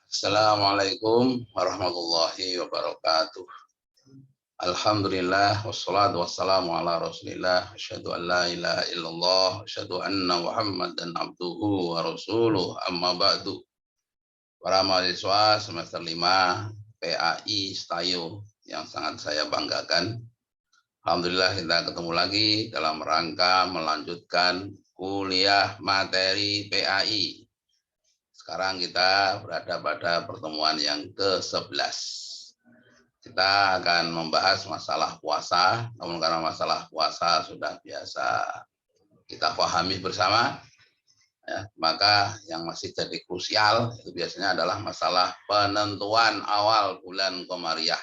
Assalamualaikum warahmatullahi wabarakatuh. Alhamdulillah wassalatu wassalamu ala Rasulillah. Asyhadu an la ilaha illallah, asyhadu anna Muhammadan abduhu wa rasuluh. Amma ba'du. Para mahasiswa semester 5 PAI Stayo yang sangat saya banggakan. Alhamdulillah kita ketemu lagi dalam rangka melanjutkan kuliah materi PAI. Sekarang kita berada pada pertemuan yang ke-11. Kita akan membahas masalah puasa, namun karena masalah puasa sudah biasa kita pahami bersama, ya, maka yang masih jadi krusial itu biasanya adalah masalah penentuan awal bulan Komariah,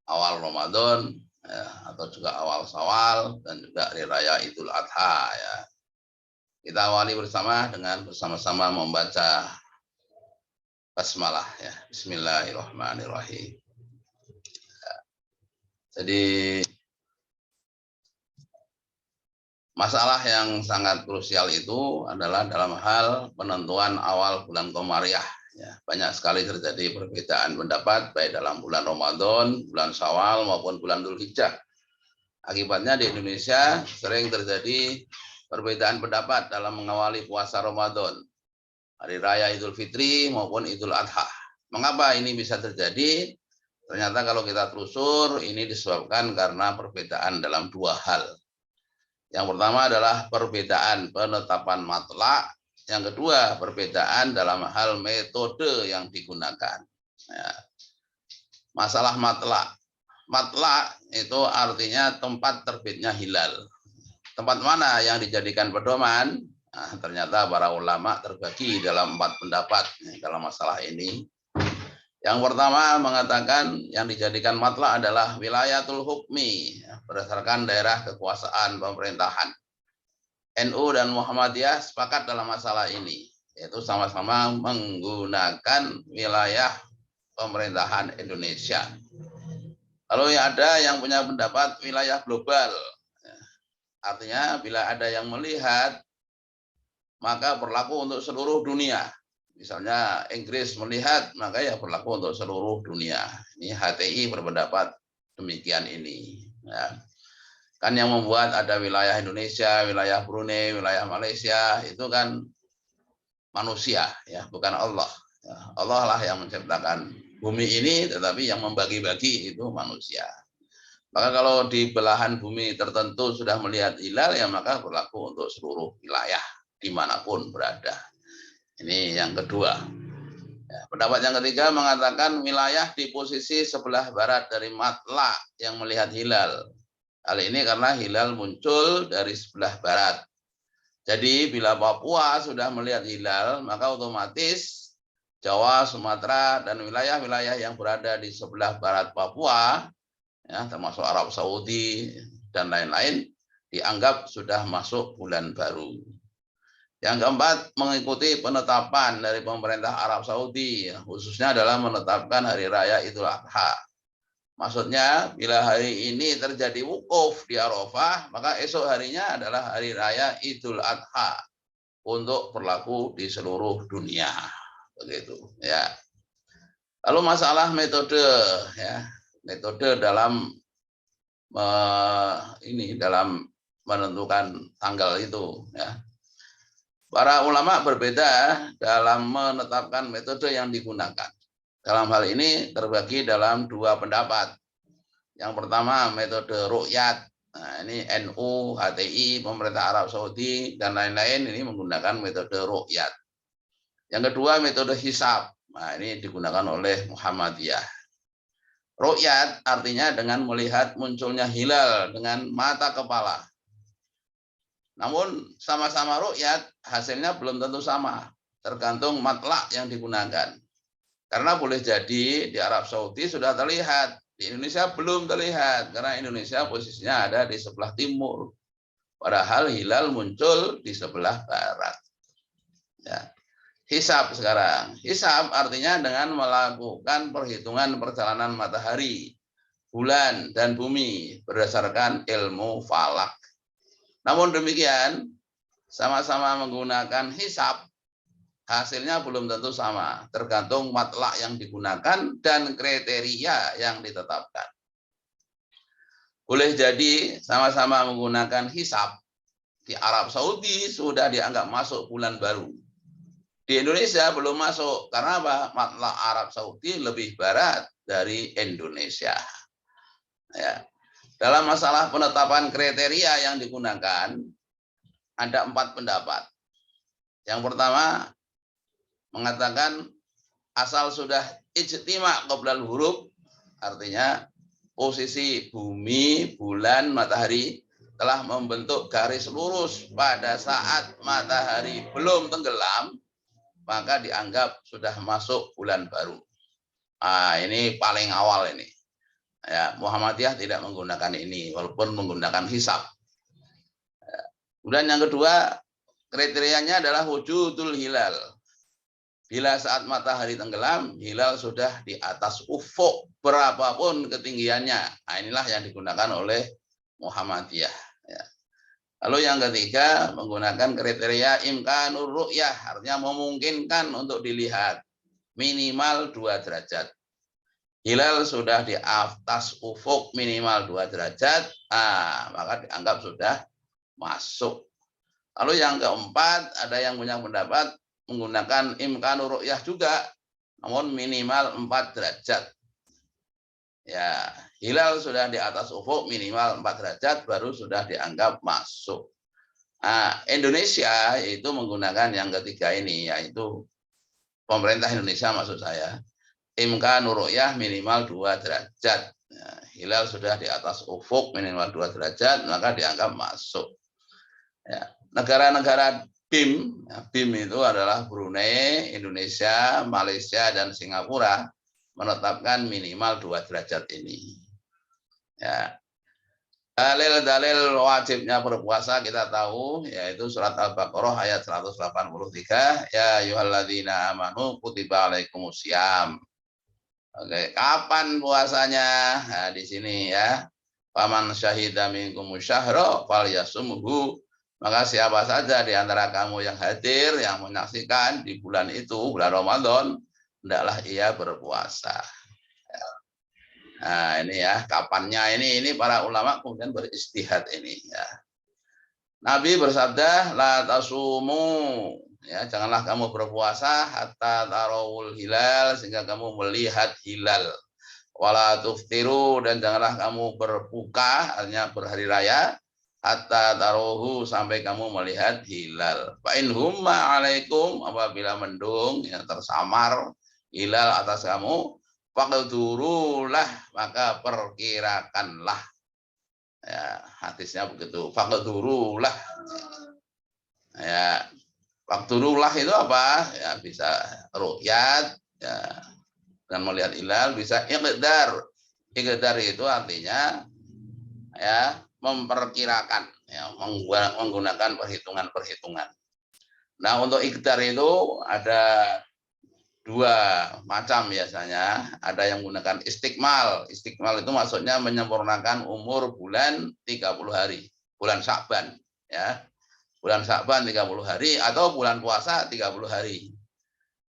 awal Ramadan, ya, atau juga awal Syawal dan juga Hari Raya Idul Adha. Ya. Kita awali bersama dengan bersama-sama membaca basmalah, ya. Bismillahirrahmanirrahim. Jadi masalah yang sangat krusial itu adalah dalam hal penentuan awal bulan Komariah. Ya, banyak sekali terjadi perbedaan pendapat baik dalam bulan Ramadan, bulan Syawal maupun bulan Dzulhijjah. Akibatnya di Indonesia sering terjadi perbedaan pendapat dalam mengawali puasa Ramadan, Hari Raya Idul Fitri maupun Idul Adha. Mengapa ini bisa terjadi? Ternyata kalau kita telusur, ini disebabkan karena perbedaan dalam dua hal. Yang pertama adalah perbedaan penetapan matla, yang kedua perbedaan dalam hal metode yang digunakan. Ya. Masalah matla. Matla itu artinya tempat terbitnya hilal. Tempat mana yang dijadikan pedoman? Nah, ternyata para ulama terbagi dalam 4 pendapat dalam masalah ini. Yang pertama mengatakan yang dijadikan matla adalah wilayatul hukmi, berdasarkan daerah kekuasaan pemerintahan. NU dan Muhammadiyah sepakat dalam masalah ini, yaitu sama-sama menggunakan wilayah pemerintahan Indonesia. Lalu ada yang punya pendapat wilayah global. Artinya bila ada yang melihat, maka berlaku untuk seluruh dunia. Misalnya Inggris melihat, maka ya berlaku untuk seluruh dunia. Ini HTI berpendapat demikian ini. Ya. Kan yang membuat ada wilayah Indonesia, wilayah Brunei, wilayah Malaysia, itu kan manusia, ya, bukan Allah. Ya, Allah lah yang menciptakan bumi ini, tetapi yang membagi-bagi itu manusia. Maka kalau di belahan bumi tertentu sudah melihat hilal, ya maka berlaku untuk seluruh wilayah dimanapun berada. Ini yang kedua. Ya, pendapat yang ketiga mengatakan wilayah di posisi sebelah barat dari matla yang melihat hilal. Hal ini karena hilal muncul dari sebelah barat. Jadi bila Papua sudah melihat hilal, maka otomatis Jawa, Sumatera, dan wilayah-wilayah yang berada di sebelah barat Papua, ya, termasuk Arab Saudi dan lain-lain, dianggap sudah masuk bulan baru. Yang keempat, mengikuti penetapan dari pemerintah Arab Saudi, khususnya adalah menetapkan Hari Raya Idul Adha. Maksudnya, bila hari ini terjadi wukuf di Arafah, maka esok harinya adalah Hari Raya Idul Adha untuk berlaku di seluruh dunia. Begitu, ya. Lalu masalah metode, ya, metode dalam dalam menentukan tanggal itu, ya. Para ulama berbeda dalam menetapkan metode yang digunakan. Dalam hal ini terbagi dalam 2 pendapat. Yang pertama metode ru'yat. Nah, ini NU, HTI, pemerintah Arab Saudi, dan lain-lain ini menggunakan metode ru'yat. Yang kedua metode hisab. Nah, ini digunakan oleh Muhammadiyah. Ru'yat artinya dengan melihat munculnya hilal dengan mata kepala. Namun sama-sama ru'yat, hasilnya belum tentu sama, tergantung matlak yang digunakan. Karena boleh jadi di Arab Saudi sudah terlihat, di Indonesia belum terlihat, karena Indonesia posisinya ada di sebelah timur. Padahal hilal muncul di sebelah barat. Ya. Hisab sekarang. Hisab artinya dengan melakukan perhitungan perjalanan matahari, bulan, dan bumi berdasarkan ilmu falak. Namun demikian, sama-sama menggunakan hisab, hasilnya belum tentu sama, tergantung matlak yang digunakan dan kriteria yang ditetapkan. Boleh jadi sama-sama menggunakan hisab. Di Arab Saudi sudah dianggap masuk bulan baru. Di Indonesia belum masuk. Karena apa? Matlak Arab Saudi lebih barat dari Indonesia. Ya. Dalam masalah penetapan kriteria yang digunakan, ada 4 pendapat. Yang pertama, mengatakan asal sudah ijtima qoblal huruf, artinya posisi bumi, bulan, matahari telah membentuk garis lurus pada saat matahari belum tenggelam, maka dianggap sudah masuk bulan baru. Nah, ini paling awal ini. Ya, Muhammadiyah tidak menggunakan ini, walaupun menggunakan hisab. Kemudian yang kedua, kriterianya adalah wujudul hilal. Bila saat matahari tenggelam, hilal sudah di atas ufuk, berapapun ketinggiannya. Nah, inilah yang digunakan oleh Muhammadiyah. Ya. Lalu yang ketiga, menggunakan kriteria imkanur ru'yah, artinya memungkinkan untuk dilihat minimal 2 derajat. Hilal sudah di atas ufuk minimal 2 derajat, maka dianggap sudah masuk. Lalu yang keempat, ada yang punya pendapat menggunakan imkanur ru'yah juga, namun minimal 4 derajat. Ya, hilal sudah di atas ufuk minimal 4 derajat, baru sudah dianggap masuk. Nah, Indonesia itu menggunakan yang ketiga ini, yaitu pemerintah Indonesia maksud saya. Imkanur ru'yah minimal 2 derajat. Ya, hilal sudah di atas ufuk minimal 2 derajat, maka dianggap masuk. Ya, negara-negara BIM, ya, BIM itu adalah Brunei, Indonesia, Malaysia, dan Singapura, menetapkan minimal 2 derajat ini. Ya. Dalil-dalil wajibnya berpuasa kita tahu, yaitu surat Al-Baqarah ayat 183, ya ayyuhalladzina amanu kutiba alaikumusiyam. Oke, kapan puasanya? Nah, di sini ya. Faman syahida minkum syahra falyasumhu. Maka siapa saja di antara kamu yang hadir, yang menyaksikan di bulan itu, bulan Ramadan, hendaklah ia berpuasa. Nah, ini ya, kapannya ini para ulama kemudian beristihad ini ya. Nabi bersabda, la tasumu, ya, janganlah kamu berpuasa hatta tarawul hilal, sehingga kamu melihat hilal. Wala tuftiru, dan janganlah kamu berbuka, artinya berhari raya, hatta taruhu, sampai kamu melihat hilal. Fa in humma alaikum, apabila mendung, ya, tersamar hilal atas kamu, faqdurulah, maka perkirakanlah. Ya, hadisnya begitu. Faqdurulah. Ya, faqdurulah itu apa? Ya, bisa ru'yat, ya, dan melihat hilal, bisa iqdar. Iqdar itu artinya ya memperkirakan, ya, menggunakan perhitungan-perhitungan. Nah, untuk iqdar itu ada 2 macam biasanya. Ada yang menggunakan istiqmal. Istiqmal itu maksudnya menyempurnakan umur bulan 30 hari. Bulan Sya'ban. Ya. Bulan Sya'ban 30 hari atau bulan puasa 30 hari.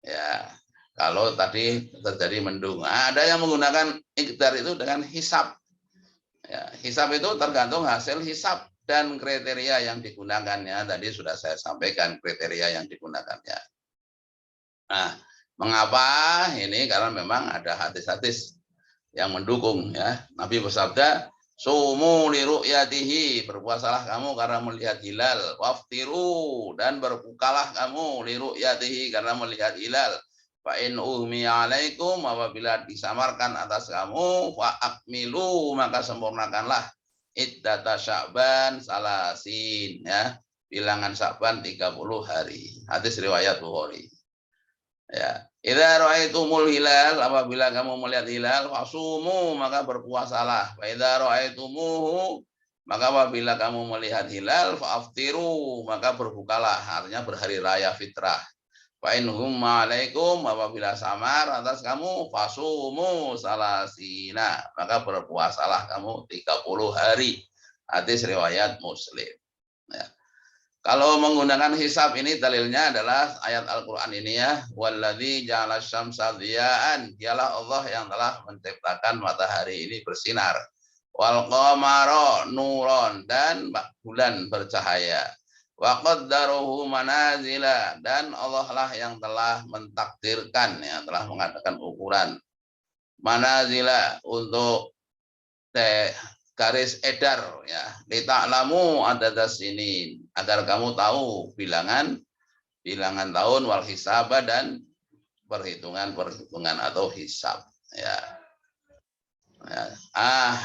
Ya. Kalau tadi terjadi mendung. Ada yang menggunakan iqdar itu dengan hisab. Ya. Hisab itu tergantung hasil hisab dan kriteria yang digunakannya. Tadi sudah saya sampaikan kriteria yang digunakannya. Nah, mengapa ini? Karena memang ada hadis-hadis yang mendukung ya. Nabi bersabda, "Sumu li ru'yatihi", berpuasalah kamu karena melihat hilal, waftiru, dan berbukalah kamu li ru'yatihi karena melihat hilal. Fa in uhmi alaikum, apabila disamarkan atas kamu, fa akmilu, maka sempurnakanlah iddata Sya'ban salasin, ya. Bilangan Sya'ban 30 hari. Hadis riwayat Bukhari. Ya, idza ra'aitumul hilal, apabila kamu melihat hilal, fasumu, maka berpuasalah. Wa idza ra'aitumuhu, maka apabila kamu melihat hilal, fa'aftiru, maka berbukalah, artinya berhari raya fitrah. Fa in humma alaikum, apabila samar atas kamu, fasumu salasina, maka berpuasalah kamu 30 hari. Hadis riwayat Muslim. Ya. Kalau menggunakan hisab ini dalilnya adalah ayat Al-Qur'an ini ya, walladzi ja'ala syamsa dhiya'an, dialah Allah yang telah menciptakan matahari ini bersinar. Wal qamara nuron, dan bulan bercahaya. Wa qaddarahu manazila, dan Allah lah yang telah mentakdirkan, ya, telah mengadakan ukuran manazila untuk garis edar, ya, lita'lamu adadas ini, agar kamu tahu bilangan tahun, wal hisaba, dan perhitungan atau hisab, ya.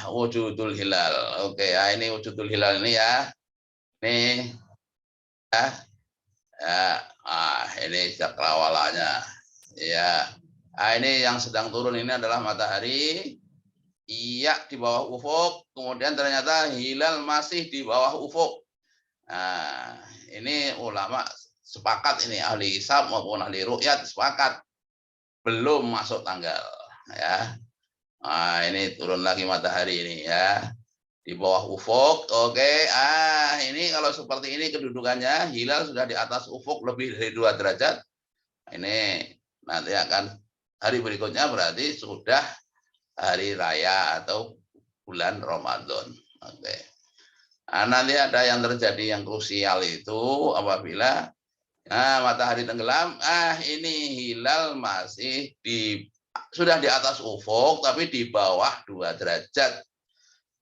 Wujudul hilal. Oke, ini wujudul hilal ini ya. Ini ya. Ini cakrawalanya. Ya. Ini yang sedang turun ini adalah matahari. Iya, di bawah ufuk, kemudian ternyata hilal masih di bawah ufuk. Nah, ini ulama sepakat, ini ahli hisab maupun ahli ru'yat sepakat belum masuk tanggal, ya. Nah, ini turun lagi matahari ini ya, di bawah ufuk. Oke, ini kalau seperti ini kedudukannya, hilal sudah di atas ufuk lebih dari 2 derajat. Ini nanti akan hari berikutnya berarti sudah hari raya atau bulan Ramadan. Oke. Nah, nanti ada yang terjadi yang krusial itu apabila matahari tenggelam, ini hilal masih sudah di atas ufuk tapi di bawah 2 derajat.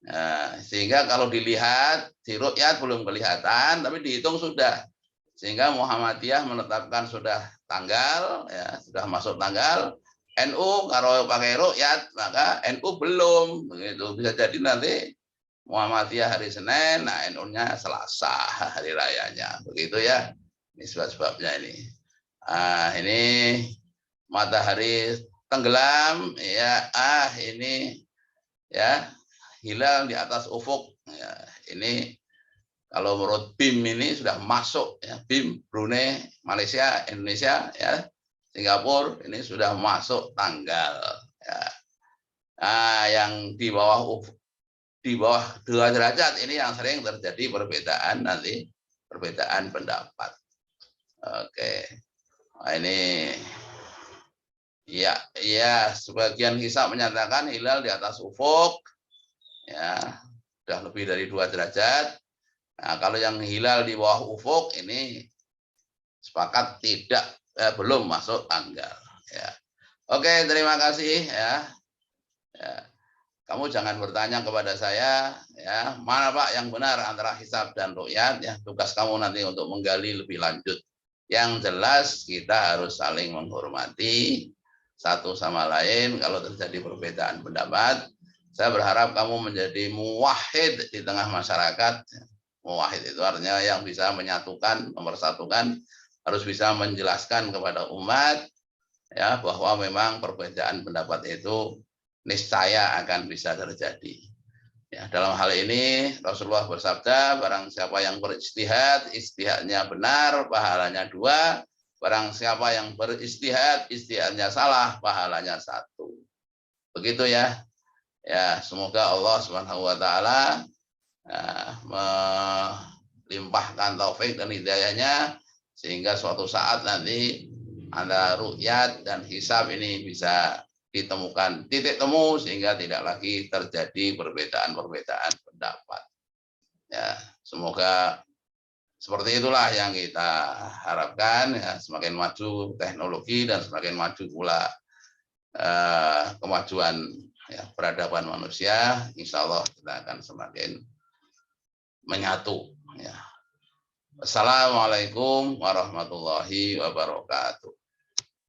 Nah, sehingga kalau dilihat di ru'yat belum kelihatan tapi dihitung sudah. Sehingga Muhammadiyah menetapkan sudah tanggal, ya, sudah masuk tanggal. NU kalau pakai ru'yat maka NU belum, begitu. Bisa jadi nanti Muhammadiyah hari Senin, nah NU-nya Selasa hari rayanya, begitu ya. Ini sebab-sebabnya ini. Ini matahari tenggelam, ya. Ini ya, hilal di atas ufuk. Ya, ini kalau menurut BIM ini sudah masuk, ya, BIM Brunei, Malaysia, Indonesia, ya. Singapura ini sudah masuk tanggal, ya. Yang di bawah 2 derajat ini yang sering terjadi perbedaan pendapat. Oke. Ini ya sebagian hisab menyatakan hilal di atas ufuk, ya, sudah lebih dari 2 derajat. Nah, kalau yang hilal di bawah ufuk ini sepakat belum masuk tanggal, ya. Oke, terima kasih, ya. Kamu jangan bertanya kepada saya, ya, mana Pak yang benar antara hisab dan ru'yat, ya. Tugas kamu nanti untuk menggali lebih lanjut. Yang jelas kita harus saling menghormati satu sama lain. Kalau terjadi perbedaan pendapat, saya berharap kamu menjadi muwahhid di tengah masyarakat. Muwahhid itu artinya yang bisa menyatukan, mempersatukan, harus bisa menjelaskan kepada umat, ya, bahwa memang perbedaan pendapat itu niscaya akan bisa terjadi. Ya, dalam hal ini Rasulullah bersabda, barang siapa yang beristihad, istihadnya benar, pahalanya 2. Barang siapa yang beristihad, istihadnya salah, pahalanya 1. Begitu ya. Ya, semoga Allah Subhanahu wa taala melimpahkan taufik dan hidayahnya sehingga suatu saat nanti antara ru'yat dan hisab ini bisa ditemukan titik temu sehingga tidak lagi terjadi perbedaan pendapat. Ya, semoga seperti itulah yang kita harapkan, ya, semakin maju teknologi dan semakin maju pula kemajuan, ya, peradaban manusia, insya Allah kita akan semakin menyatu, ya. Assalamualaikum warahmatullahi wabarakatuh.